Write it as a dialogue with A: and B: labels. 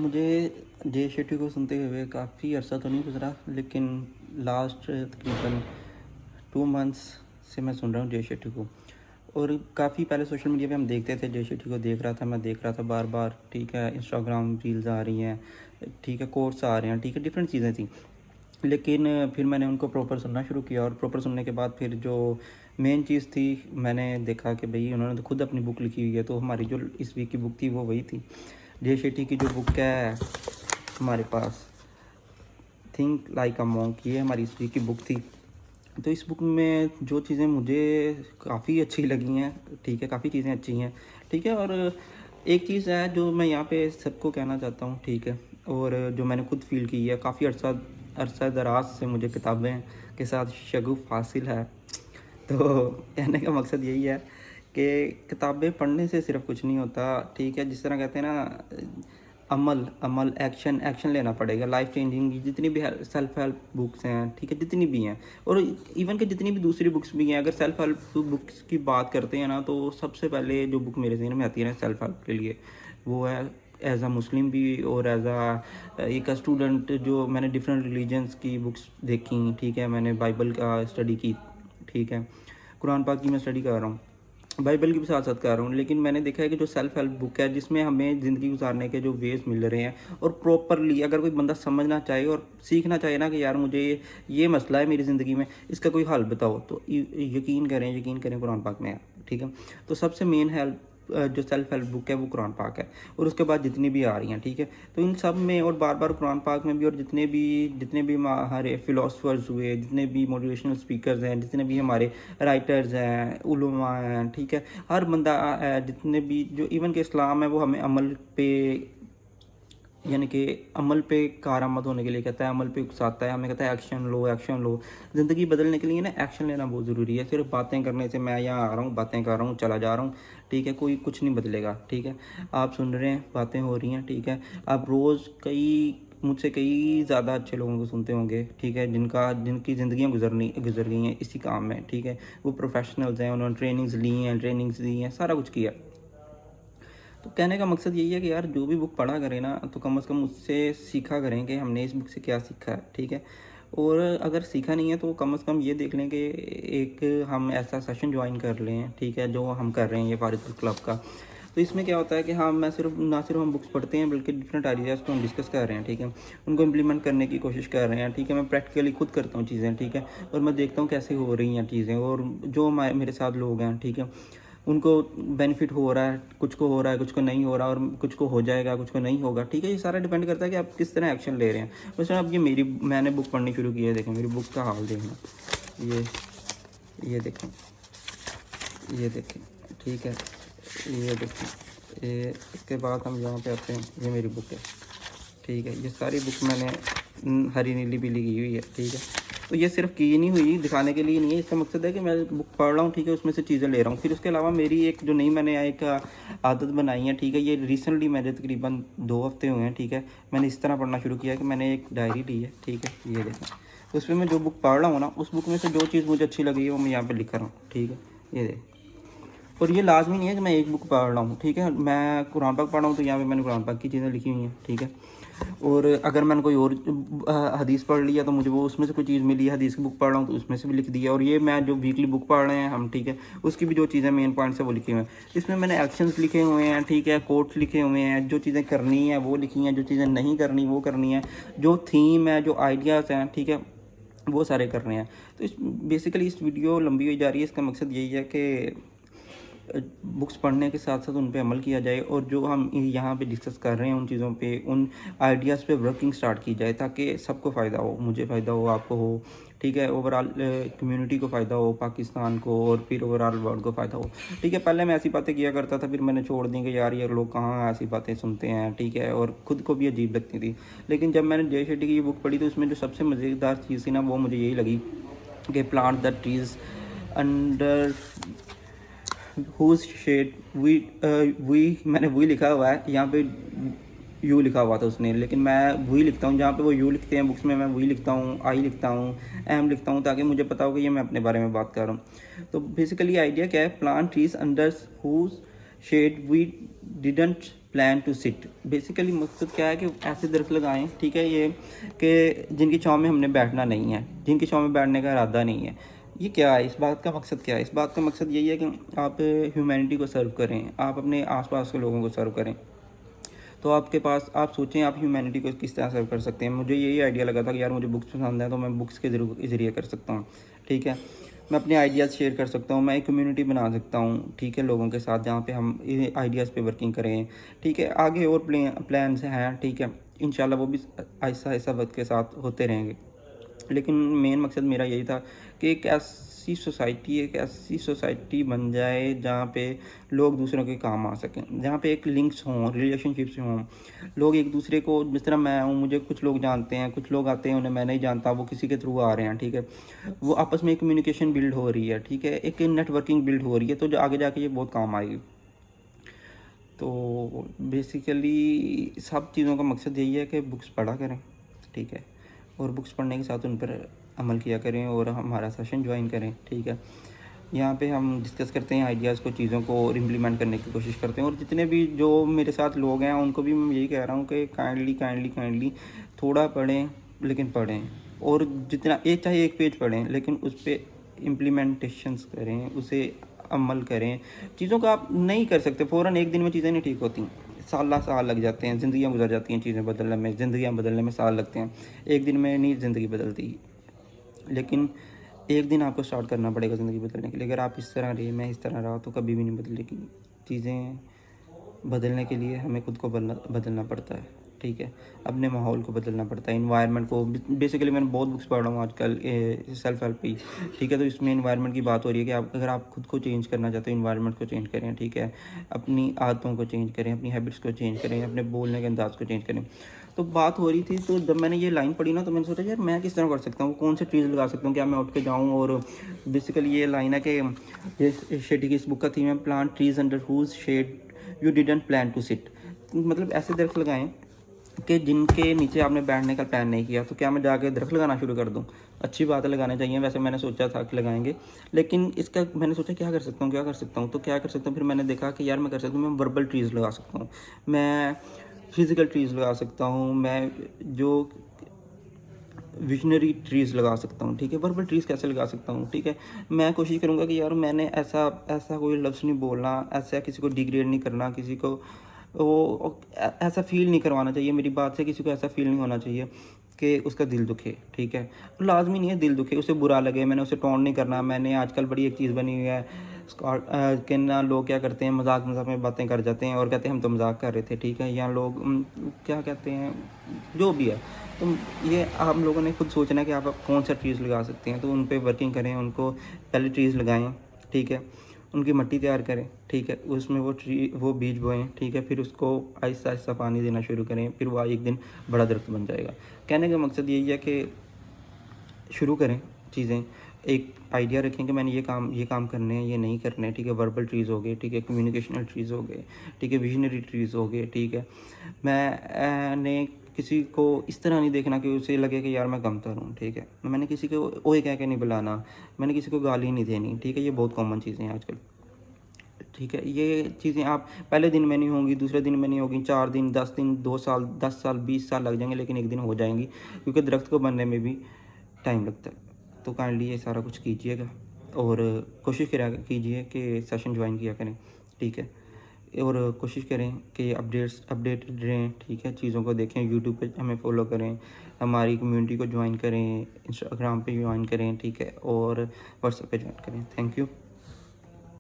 A: मुझे जे शेट्टी को सुनते हुए काफ़ी अर्सा तो नहीं गुज़रा, लेकिन लास्ट तकरीबन 2 मंथ्स से मैं सुन रहा हूँ जे शेट्टी को। और काफ़ी पहले सोशल मीडिया पे हम देखते थे, जे शेट्टी को देख रहा था, मैं देख रहा था बार-बार, ठीक है। इंस्टाग्राम रील्स आ रही हैं, ठीक है, कोट्स आ रहे हैं, ठीक है, डिफरेंट चीज़ें थी। लेकिन फिर मैंने उनको प्रॉपर सुनना शुरू किया और प्रॉपर सुनने के बाद फिर जो मेन चीज़ थी, मैंने देखा कि भई उन्होंने तो खुद अपनी बुक लिखी हुई है, तो हमारी जो इस वीक की बुक थी वो वही थी। जे शेट्टी की जो बुक है हमारे पास, थिंक लाइक अ मॉन्क, ये हमारी इस वीक की बुक थी। तो इस बुक में जो चीज़ें मुझे काफ़ी अच्छी लगी हैं, ठीक है, काफ़ी चीज़ें अच्छी हैं, ठीक है। और एक चीज़ है जो मैं यहाँ पे सबको कहना चाहता हूँ, ठीक है, और जो मैंने खुद फ़ील की है, काफ़ी अरसा अरसा दराज से मुझे किताबें के साथ शगुफ़ हासिल है। तो कहने का मकसद यही है कि किताबें पढ़ने से सिर्फ़ कुछ नहीं होता, ठीक है। जिस तरह कहते हैं ना, अमल अमल एक्शन एक्शन लेना पड़ेगा। लाइफ़ चेंजिंग जितनी भी सेल्फ हेल्प बुक्स हैं, ठीक है, जितनी भी हैं, और इवन कि जितनी भी दूसरी बुक्स भी हैं, अगर सेल्फ हेल्प बुक्स की बात करते हैं ना, तो सबसे पहले जो बुक मेरे ज़हन में आती है ना सेल्फ हेल्प के लिए, वो है एज़ अ मुस्लिम भी और एज़ अ एक स्टूडेंट, जो मैंने डिफरेंट रिलीजन्स की बुक्स देखी, ठीक है। मैंने बाइबल का स्टडी की, ठीक है, कुरान पाक की मैं स्टडी कर रहा हूँ, बाइबल की भी साथ-साथ कर रहा हूँ। लेकिन मैंने देखा है कि जो सेल्फ हेल्प बुक है, जिसमें हमें ज़िंदगी गुज़ारने के जो वेज़ मिल रहे हैं, और प्रॉपरली अगर कोई बंदा समझना चाहे और सीखना चाहे ना कि यार मुझे ये मसला है मेरी ज़िंदगी में, इसका कोई हल बताओ, तो यकीन करें कुरान पाक में है, ठीक है। तो सबसे मेन हेल्प जो सेल्फ हेल्प बुक है वो कुरान पाक है, और उसके बाद जितनी भी आ रही हैं, ठीक है। तो इन सब में और बार-बार कुरान पाक में भी, और जितने भी हमारे फ़िलोसोफर्स हुए, जितने भी मोटिवेशनल स्पीकर्स हैं, जितने भी हमारे राइटर्स हैं, उलमा हैं, ठीक है, हर बंदा जितने भी जो इवन के इस्लाम है, वो हमें अमल पे, यानी कि अमल पे कारआमद होने के लिए कहता है, अमल पे उकसाता है, हमें कहता है एक्शन लो, एक्शन लो। ज़िंदगी बदलने के लिए ना एक्शन लेना बहुत ज़रूरी है। सिर्फ बातें करने से, मैं यहाँ आ रहा हूँ, बातें कर रहा हूँ, चला जा रहा हूँ, ठीक है, कोई कुछ नहीं बदलेगा, ठीक है। आप सुन रहे हैं, बातें हो रही हैं, ठीक है। आप रोज़ मुझसे कई ज़्यादा अच्छे लोगों को सुनते होंगे, ठीक है, जिनकी ज़िंदगियाँ गुजर गई हैं इसी काम में, ठीक है। वो प्रोफेशनल्स हैं, उन्होंने ट्रेनिंग्स ली हैं, सारा कुछ किया। तो कहने का मकसद यही है कि यार जो भी बुक पढ़ा करें ना, तो कम से कम उससे सीखा करें कि हमने इस बुक से क्या सीखा है, ठीक है। और अगर सीखा नहीं है तो कम से कम ये देख लें कि एक हम ऐसा सेशन ज्वाइन कर लें, ठीक है, जो हम कर रहे हैं ये फारिकुल क्लब का। तो इसमें क्या होता है कि हाँ, मैं सिर्फ ना सिर्फ हम बुक्स पढ़ते हैं, बल्कि डिफरेंट आइडियाज़ को हम डिस्कस कर रहे हैं, ठीक है, उनको इम्प्लीमेंट करने की कोशिश कर रहे हैं, ठीक है। मैं प्रैक्टिकली खुद करता हूँ चीज़ें, ठीक है, और मैं देखता हूँ कैसे हो रही हैं चीज़ें, और जो मेरे साथ लोग हैं, ठीक है, उनको बेनिफिट हो रहा है, कुछ को हो रहा है, कुछ को नहीं हो रहा, और कुछ को हो जाएगा, कुछ को नहीं होगा, ठीक है। ये सारा डिपेंड करता है कि आप किस तरह एक्शन ले रहे हैं। वैसे अब ये मैंने बुक पढ़नी शुरू की है, देखें मेरी बुक का हाल देखना, ये ये देखें, ये देखें, ठीक है, ये देखें, ये इसके बाद हम यहाँ पे आते हैं, ये मेरी बुक है, ठीक है। ये सारी बुक मैंने हरी नीली पीली की हुई है, ठीक है। तो ये सिर्फ की नहीं हुई दिखाने के लिए नहीं है, इसका मकसद है कि मैं बुक पढ़ रहा हूँ, ठीक है, उसमें से चीज़ें ले रहा हूँ। फिर उसके अलावा मेरी एक जो नई मैंने एक आदत बनाई है, ठीक है, ये रिसेंटली मेरे तकरीबन 2 हफ्ते हुए हैं, ठीक है। मैंने इस तरह पढ़ना शुरू किया कि मैंने एक डायरी ली है, ठीक है, ये देखें। उसमें मैं जो बुक पढ़ रहा हूँ ना, उस बुक में से जो चीज़ मुझे अच्छी लगी है वो मैं यहाँ पर लिख रहा हूँ, ठीक है, ये देख। और ये लाज़मी नहीं है कि मैं एक बुक पढ़ रहा हूँ, ठीक है। मैं कुरान पाक पढ़ रहा हूँ, तो यहाँ पे मैंने कुरान पाक की चीज़ें लिखी हुई हैं, ठीक है। और अगर मैंने कोई और हदीस पढ़ लिया, तो मुझे वो उसमें से कोई चीज़ मिली है, हदीस की बुक पढ़ रहा हूँ तो उसमें से भी लिख दिया। और ये मैं जो वीकली बुक पढ़ रहे हैं हम, ठीक है, उसकी भी जो चीज़ें मेन पॉइंट्स है वो लिखे हुए हैं। इसमें मैंने एक्शंस लिखे हुए हैं, ठीक है, कोट्स लिखे हुए हैं, जो चीज़ें करनी है वो लिखी हैं, जो चीज़ें नहीं करनी वो करनी है, जो थीम है, जो आइडियाज़ हैं, ठीक है, वो सारे करने हैं। तो बेसिकली इस वीडियो लंबी हो जा रही है, इसका मकसद यही है कि बुक्स पढ़ने के साथ साथ उन पे अमल किया जाए, और जो हम यहाँ पे डिस्कस कर रहे हैं उन चीज़ों पे, उन आइडियाज़ पे वर्किंग स्टार्ट की जाए, ताकि सबको फ़ायदा हो, मुझे फ़ायदा हो, आपको हो, ठीक है, ओवरऑल कम्युनिटी को फ़ायदा हो, पाकिस्तान को, और फिर ओवरऑल वर्ल्ड को फ़ायदा हो, ठीक है। पहले मैं ऐसी बातें किया करता था, फिर मैंने छोड़ दी कि यार ये लोग कहाँ ऐसी बातें सुनते हैं, ठीक है, और ख़ुद को भी अजीब लगती थी। लेकिन जब मैंने जे शेट्टी की ये बुक पढ़ी, तो उसमें जो सबसे मज़ेदार चीज़ थी ना, वो मुझे यही लगी कि plant the trees under whose shade we, मैंने वही लिखा हुआ है यहाँ पे, यू लिखा हुआ था उसने, लेकिन मैं वही लिखता हूँ जहाँ पे वो यू लिखते हैं बुक्स में, मैं वही लिखता हूँ, आई लिखता हूँ, एम लिखता हूँ, ताकि मुझे पता हो कि ये मैं अपने बारे में बात कर रहा हूँ। तो बेसिकली आइडिया क्या है, plant trees under whose shade we didn't plan to sit. Basically मकसद क्या है कि ऐसे दरख्त लगाएं, ठीक है, ये कि जिनकी छाँव में हमने बैठना नहीं है, जिनकी छाँव में बैठने का इरादा नहीं है। ये क्या है, इस बात का मकसद क्या है? इस बात का मकसद यही है कि आप ह्यूमैनिटी को सर्व करें, आप अपने आसपास के लोगों को सर्व करें। तो आपके पास, आप सोचें आप ह्यूमैनिटी को किस तरह सर्व कर सकते हैं। मुझे यही आइडिया लगा था कि यार मुझे बुक्स पसंद है, तो मैं बुक्स के ज़रिए कर सकता हूँ, ठीक है। मैं अपने आइडियाज़ शेयर कर सकता हूँ, मैं एक कम्युनिटी बना सकता हूँ, ठीक है, लोगों के साथ, जहाँ पे हम आइडियाज़ पे वर्किंग करें, ठीक है। आगे और प्लान्स हैं, ठीक है, इंशाल्लाह वो भी आहिस्ता आहिस्ता वक्त के साथ होते रहेंगे। लेकिन मेन मकसद मेरा यही था कि एक ऐसी सोसाइटी बन जाए जहाँ पे लोग दूसरों के काम आ सकें, जहाँ पे एक लिंक्स हों, रिलेशनशिप्स हों, लोग एक दूसरे को, जिस तरह मैं हूँ, मुझे कुछ लोग जानते हैं, कुछ लोग आते हैं उन्हें मैं नहीं जानता, वो किसी के थ्रू आ रहे हैं, ठीक है, वो आपस में कम्युनिकेशन बिल्ड हो रही है, ठीक है, एक नेटवर्किंग बिल्ड हो रही है, तो जो आगे जाके ये बहुत काम आएगी। तो बेसिकली सब चीज़ों का मकसद यही है कि बुक्स पढ़ा करें, ठीक है, और बुक्स पढ़ने के साथ उन पर अमल किया करें और हमारा सेशन ज्वाइन करें, ठीक है। यहाँ पे हम डिस्कस करते हैं आइडियाज़ को, चीज़ों को और इम्प्लीमेंट करने की कोशिश करते हैं। और जितने भी जो मेरे साथ लोग हैं उनको भी मैं यही कह रहा हूँ कि काइंडली थोड़ा पढ़ें, लेकिन पढ़ें, और जितना एक, चाहे एक पेज पढ़ें, लेकिन उस पर इम्प्लीमेंटेशंस करें, उसे अमल करें। चीज़ों को आप नहीं कर सकते फ़ौरन, एक दिन में चीज़ें नहीं ठीक होती, साल लग जाते हैं, ज़िंदगियाँ गुजर जाती हैं, चीज़ें बदलने में, ज़िंदगियाँ बदलने में साल लगते हैं, एक दिन में नहीं ज़िंदगी बदलती। लेकिन एक दिन आपको स्टार्ट करना पड़ेगा ज़िंदगी बदलने के लिए। अगर आप इस तरह रहे, मैं इस तरह रहा, तो कभी भी नहीं बदलेगी। चीज़ें बदलने के लिए हमें खुद को बदलना पड़ता है, ठीक है, अपने माहौल को बदलना पड़ता है, इन्वायरमेंट को। बेसिकली मैंने बहुत बुक्स पढ़ रहा हूँ आजकल सेल्फ हेल्प की, ठीक है, तो इसमें इन्वायरमेंट की बात हो रही है कि आप, अगर आप खुद को चेंज करना चाहते हो, इन्वायरमेंट को चेंज करें, ठीक है, अपनी आदतों को चेंज करें, अपनी हैबिट्स को चेंज करें, अपने बोलने के अंदाज़ को चेंज करें। तो बात हो रही थी, तो जब मैंने ये लाइन पढ़ी ना, तो मैंने सोचा यार मैं किस तरह कर सकता हूँ, कौन से ट्रीज़ लगा सकता हूँ, क्या मैं उठ के जाऊँ। और बेसिकली ये लाइन है कि ये शेट्टी की इस बुक का थीम है, plant trees under whose shade you didn't plan to sit. मतलब ऐसे दरख्त लगाएं कि जिनके नीचे आपने बैठने का प्लान नहीं किया। तो क्या मैं जाके दरख्त लगाना शुरू कर दूँ? अच्छी बात है, लगाने चाहिए, वैसे मैंने सोचा था कि लगाएंगे, लेकिन इसका मैंने सोचा क्या कर सकता हूँ, तो क्या कर सकता हूँ। फिर मैंने देखा कि यार मैं कर सकता हूँ, मैं वर्बल ट्रीज़ लगा सकता हूँ, मैं फिज़िकल ट्रीज़ लगा सकता हूँ, मैं जो विजनरी ट्रीज़ लगा सकता हूँ, ठीक है। वर्बल ट्रीज़ कैसे लगा सकता हूँ, ठीक है, मैं कोशिश करूँगा कि यार मैंने ऐसा ऐसा कोई लफ्ज़ नहीं बोलना, ऐसा किसी को डिग्रेड नहीं करना, किसी को वो ऐसा फ़ील नहीं करवाना चाहिए, मेरी बात से किसी को ऐसा फ़ील नहीं होना चाहिए कि उसका दिल दुखे, ठीक है। लाज़मी नहीं है दिल दुखे, उसे बुरा लगे, मैंने उसे टोंट नहीं करना। मैंने आजकल बड़ी एक चीज़ बनी हुई है कि ना, लोग क्या करते हैं, मजाक में बातें कर जाते हैं और कहते हैं हम तो मजाक कर रहे थे, ठीक है, या लोग क्या कहते हैं, जो भी है। तो ये हम लोगों ने खुद सोचना है कि आप कौन सा ट्रीज़ लगा सकते हैं, तो उन पे वर्किंग करें, उनको पहले ट्रीज़ लगाएं, ठीक है, उनकी मिट्टी तैयार करें, ठीक है, उसमें वो बीज बोएं, ठीक है, फिर उसको आहिस्ता आहिस्ता पानी देना शुरू करें, फिर वह एक दिन बड़ा दरख्त बन जाएगा। कहने का मकसद यही है कि शुरू करें चीज़ें, एक आइडिया रखें कि मैंने ये काम करने हैं, ये नहीं करने हैं, ठीक है। वर्बल ट्रीज़ हो गए, ठीक है, कम्युनिकेशनल ट्रीज़ हो गए, ठीक है, विजनरी ट्रीज़ हो गए, ठीक है। मैंने किसी को इस तरह नहीं देखना कि उसे लगे कि यार मैं कमतर हूँ, ठीक है। मैंने किसी को ओए कह के नहीं बुलाना, मैंने किसी को गाली नहीं देनी, ठीक है। ये बहुत कॉमन चीज़ें हैं आजकल, ठीक है। ये चीज़ें आप पहले दिन में नहीं होंगी, दूसरे दिन में नहीं होगी, 4 दिन, 10 दिन, 2 साल, 10 साल, 20 साल लग जाएंगे, लेकिन एक दिन हो जाएंगी, क्योंकि दरख्त को बनने में भी टाइम लगता है। तो काइंडली ये सारा कुछ कीजिएगा और कोशिश करा कीजिए कि सेशन ज्वाइन किया करें, ठीक है, और कोशिश करें कि अपडेटेड रहें, ठीक है, चीज़ों को देखें, यूट्यूब पे हमें फॉलो करें, हमारी कम्युनिटी को ज्वाइन करें, इंस्टाग्राम पे ज्वाइन करें, ठीक है, और व्हाट्सएप पे ज्वाइन करें। Thank you.